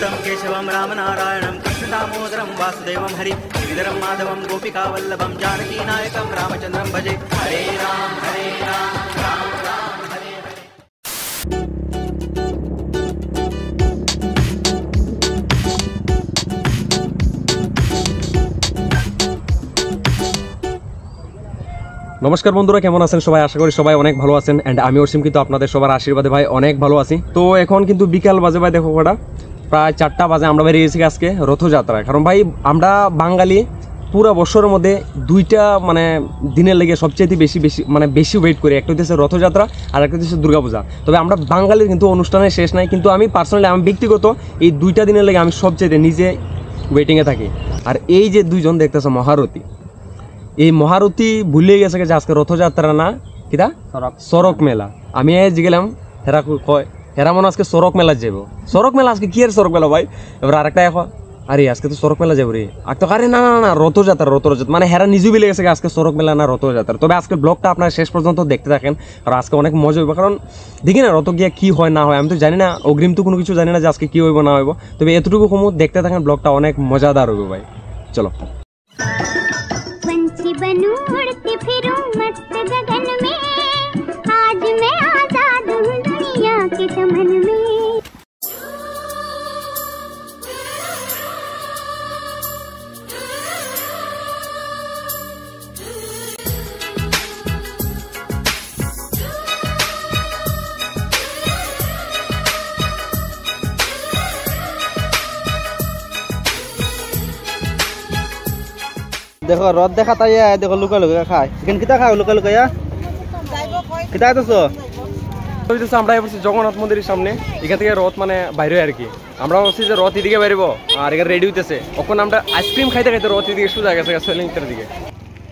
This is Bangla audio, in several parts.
अच्युतं केशवं रामनारायणं कृष्णदामोदरं वासुदेवं हरि श्रीधरं माधवं गोपिकावल्लभं जानकीनायकं रामचन्द्रं भजे हरे राम राम राम हरे हरे। নমস্কার বন্ধুরা, কেমন আছেন সবাই? আশা করি সবাই অনেক ভালো আছেন। অ্যান্ড আমি অসীম কিন্তু আপনাদের সবার আশীর্বাদে ভাই অনেক ভালো আছি। তো এখন কিন্তু বিকাল বাজে ভাই, দেখো কটা প্রায় 4টা বাজে। আমরা বেরিয়ে গেছি আজকে রথযাত্রায়। কারণ ভাই আমরা বাঙালি পুরো বছরের মধ্যে দুইটা দিনের লেগে সবচেয়ে বেশি ওয়েট করি। একটা হচ্ছে রথযাত্রা আর একটা হচ্ছে দুর্গাপূজা। তবে আমরা বাঙালির কিন্তু অনুষ্ঠানের শেষ নাই, কিন্তু আমি পার্সোনালি আমি ব্যক্তিগত এই দুইটা দিনের লেগে আমি সবচেয়ে নিজে ওয়েটিংয়ে থাকি। আর এই যে দুইজন দেখতেছো মহারথী, এই মহারথী ভুলে গেছে যে আজকে রথযাত্রা না কিটা সড়ক মেলা। আমি গেলাম হেরা কয় হেরা মনে আজকে সড়ক মেলা যাব। সড়ক মেলা আজকে কি আর সড়ক মেলা ভাই? এবার আরেকটা এখন আরে আজকে তো সড়ক মেলা যাবো রে। আর তো আরে না না না রথযাত্রা হেরা নিজেও মিলে গেছে আজকে সড়ক মেলা না রথযাত্রা। তবে আজকে ব্লগটা আপনারা শেষ পর্যন্ত দেখতে থাকেন, আর আজকে অনেক মজা হইব। কারণ দেখি না রথ গিয়া কি হয় না হয়, আমি তো জানি না, অগ্রিম তো কোনো কিছু জানি না যে আজকে কি হইব না হইব। তবে এতটুকু কমু দেখতে থাকেন, ব্লগটা অনেক মজাদার হইব ভাই। চলো। बनूं उड़ती फिरूं मस्त गगन में, आज मैं आजाद हूँ दुनिया के चमन में। দেখো রথ দেখা তাই দেখো লুকা লুকা খায়। এখানে কিতা খাও লুকা লুকাইয়া কিতা আইতেছো? আমরা এসেছি জগন্নাথ মন্দিরের সামনে। এখান থেকে রথ বাইরে আর কি। আমরা বলছি যে রথ এদিকে বেরোবো, আর এখানে রেডি হইতেছে। এখন আমরা আইসক্রিম খাইতে খাইতে রথ এদিকে সোজা গেছে সেলিংটার দিকে।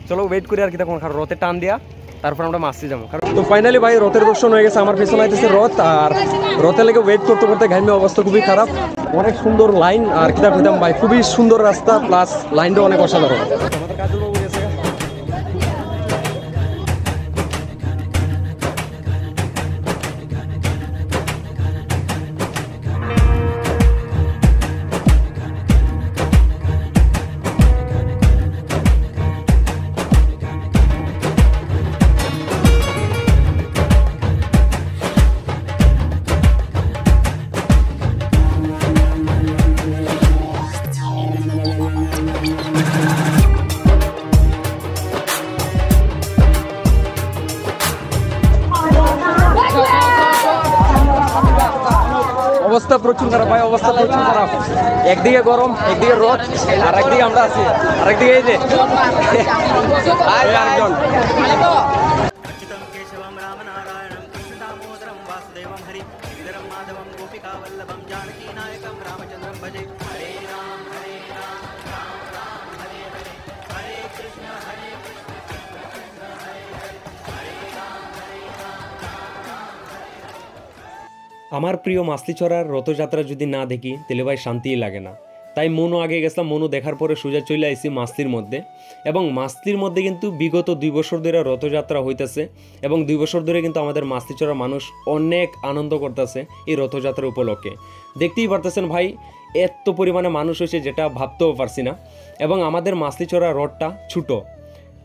চলো ওয়েট করি আর কি, তখন রথে টান দিয়া তারপর আমরা মাসি যাবো। তো ফাইনালি ভাই রথের দর্শন হয়ে গেছে। আমার পেছনে আইতেছে রথ, আর রথের লেগে ওয়েট করতে করতে ঘাইমে অবস্থা খুবই খারাপ। অনেক সুন্দর লাইন আর কিতাব হইতাম ভাই, খুবই সুন্দর রাস্তা, প্লাস লাইনটা অনেক অসাধারণ। আমাদের কাজল বাবু গেছে। অবস্থা প্রচুর খারাপ ভাই, অবস্থা প্রচুর খারাপ। একদিকে গরম, একদিকে রথ, আর একদিকে আমরা আছি, আর একদিকে এই যে আরেকজন। अच्युतं केशवं रामनारायणं कृष्णदामोदरं वासुदेवं हरि श्रीधरं माधवं गोपिकावल्लभं जानकीनायकं रामचन्द्रं भजे हरे राम राम राम हरे हरे हरे कृष्ण हरे कृष्ण कृष्ण हरे हरे हरे राम राम राम। আমার প্রিয় মাছলিছড়ার রথযাত্রা যদি না দেখি তাহলে ভাই শান্তিই লাগে না। তাই মনও আগে গেছিলাম, মনও দেখার পরে সোজা চলে আইসি মাছলির মধ্যে। এবং মাছলির মধ্যে কিন্তু বিগত 2 বছর ধরে রথযাত্রা হইতেছে, এবং 2 বছর ধরে কিন্তু আমাদের মাছলিছড়ার মানুষ অনেক আনন্দ করতেছে এই রথযাত্রা উপলক্ষে। দেখতেই পারতেছেন ভাই, এত পরিমাণে মানুষ হয়েছে যেটা ভাবতেও পারছি না। এবং আমাদের মাছলিছড়া রথটা ছোটো,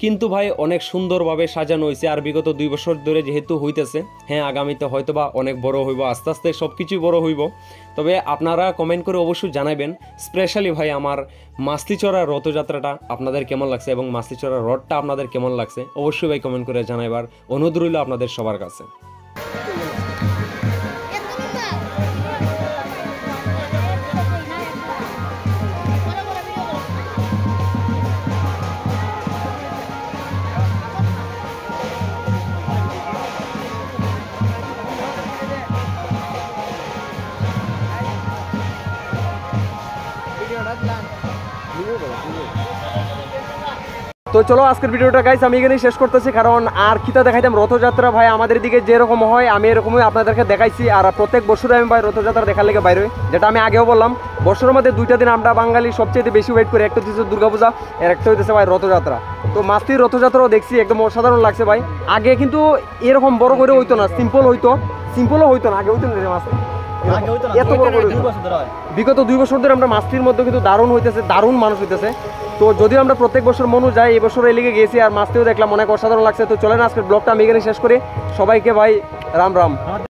কিন্তু ভাই অনেক সুন্দরভাবে সাজানো হয়েছে। আর বিগত 2 বছর ধরে যেহেতু হইতেছে, হ্যাঁ আগামীতে হয়তোবা অনেক বড় হইব, আস্তে আস্তে সব কিছুই বড় হইব। তবে আপনারা কমেন্ট করে অবশ্যই জানাবেন স্পেশালি ভাই আমার মাছলিছড়া রথযাত্রাটা আপনাদের কেমন লাগছে, এবং মাছলিছড়া রথটা আপনাদের কেমন লাগছে অবশ্যই ভাই কমেন্ট করে জানাইবার অনুরোধ রইল আপনাদের সবার কাছে। তো চলো আজকের ভিডিওটা গাইস আমি এখানেই শেষ করতেছি। কারণ আর কিতা দেখাইতাম, রথযাত্রা ভাই আমাদের দিকে যেরকম হয় আমি এরকমই আপনাদেরকে দেখাইছি। আর প্রত্যেক বছরে আমি ভাই রথযাত্রা দেখার লেগে বাইরে, যেটা আমি আগেও বললাম, বছরের মধ্যে 2টা দিন আমরা বাঙালি সবচেয়ে বেশি ওয়েট করি। একটা হচ্ছে দুর্গাপূজা, আর একটা হইতেছে ভাই রথযাত্রা। তো মাছলির রথযাত্রাও দেখছি, একদম অসাধারণ লাগছে ভাই। আগে কিন্তু এরকম বড় করে হইতো না, সিম্পলও হইতো না, আগে হইতো না মাছলি। এত বড় বড় বিগত 2 বছর ধরে আমরা মাছটির মধ্যে কিন্তু দারুণ হইতেছে, দারুণ মানুষ হইতেছে। তো যদিও আমরা প্রত্যেক বছর মনু যাই, এই বছর এই লিগে গেছি আর মাছটিও দেখলাম অনেক অসাধারণ লাগছে। তো চলেন আজকের ব্লগটা আমি এখানে শেষ করি। সবাইকে ভাই রাম রাম।